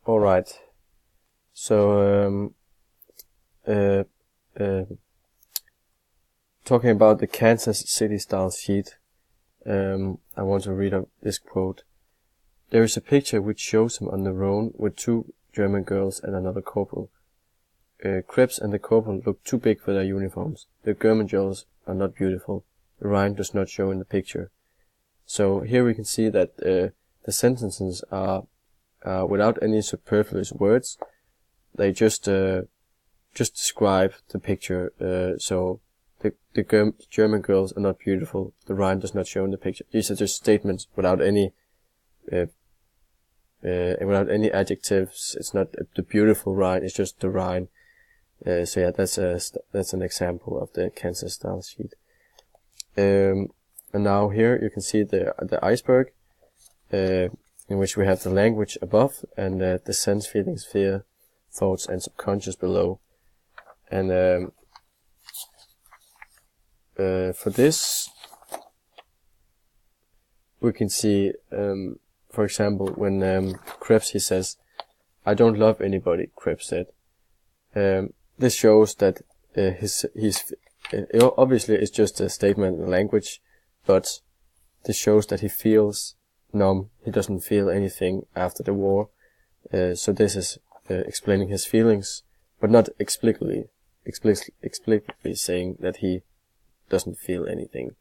All right. So, uh, uh, talking about the Kansas City style sheet, I want to read out this quote. There is a picture which shows him on the road with two German girls and another corporal. Krebs and the corporal look too big for their uniforms. The German girls are not beautiful. The Rhine does not show in the picture. So here we can see that the sentences are without any superfluous words. They just describe the picture. So the German girls are not beautiful. The Rhine does not show in the picture. These are just statements without any adjectives. It's not the beautiful Rhine. It's just the Rhine. So yeah, that's an example of the Kansas style sheet. And now here you can see the iceberg, in which we have the language above and the sense, feelings, fear, thoughts, and subconscious below. And for this, we can see, for example, when Krebs, he says, "I don't love anybody," Krebs said. This shows that obviously it's just a statement in language, but this shows that he feels numb. He doesn't feel anything after the war. So this is explaining his feelings, but not explicitly saying that he doesn't feel anything.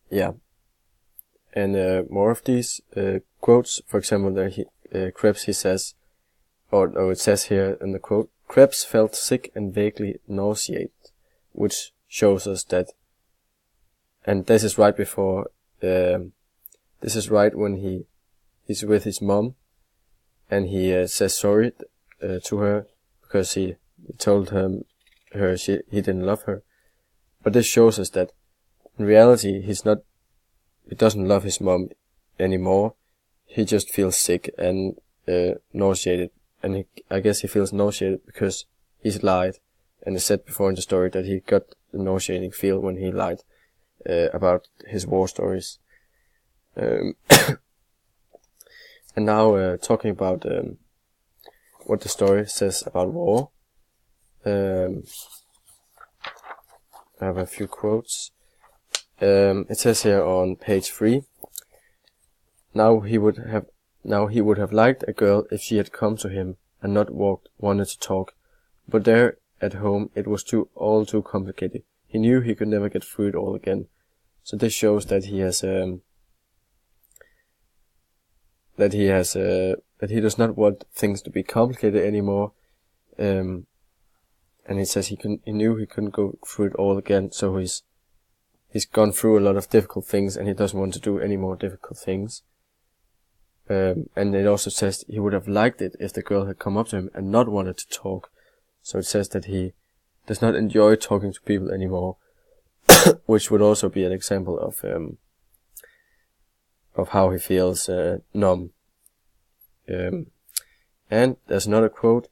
Yeah. And more of these quotes. For example, there Krebs, he says, or it says here in the quote, Krebs felt sick and vaguely nauseated, which shows us that, and this is right before, this is right when he's with his mom, and he says sorry to her because he told her he didn't love her. But this shows us that in reality he doesn't love his mom anymore. He just feels sick and nauseated. And I guess he feels nauseated because he's lied. And I said before in the story that he got the nauseating feel when he lied about his war stories. And now talking about what the story says about war. I have a few quotes. It says here on page 3, Now he would have liked a girl if she had come to him and not wanted to talk, but there at home it was all too complicated. He knew he could never get through it all again. So this shows that he does not want things to be complicated anymore. And he says he knew he couldn't go through it all again, so he's gone through a lot of difficult things and he doesn't want to do any more difficult things. And it also says he would have liked it if the girl had come up to him and not wanted to talk. So it says that he does not enjoy talking to people anymore, which would also be an example of how he feels numb. And there's another quote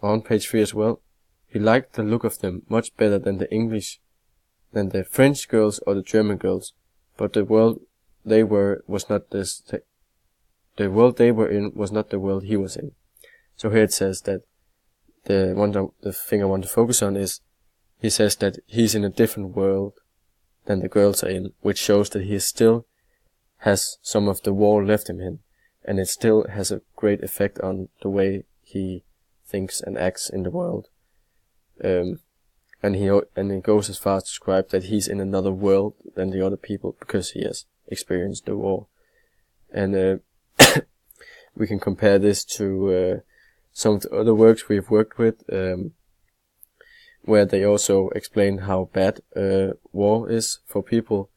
on page 3 as well. He liked the look of them much better than the French girls or the German girls, but the world they were not the world they were in was not the world he was in. So here it says that the thing I want to focus on is he says that he's in a different world than the girls are in, which shows that he still has some of the war left in him, and it still has a great effect on the way he thinks and acts in the world. And he goes as far as to describe that he's in another world than the other people because he has experienced the war. And we can compare this to some of the other works we've worked with, where they also explain how bad war is for people.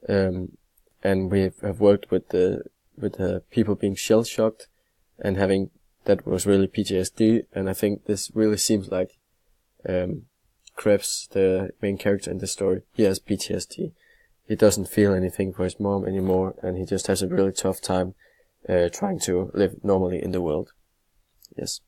And we have worked with people being shell-shocked and having that was really PTSD. And I think this really seems like Krebs, the main character in this story, he has PTSD. He doesn't feel anything for his mom anymore, and he just has a really tough time trying to live normally in the world. Yes.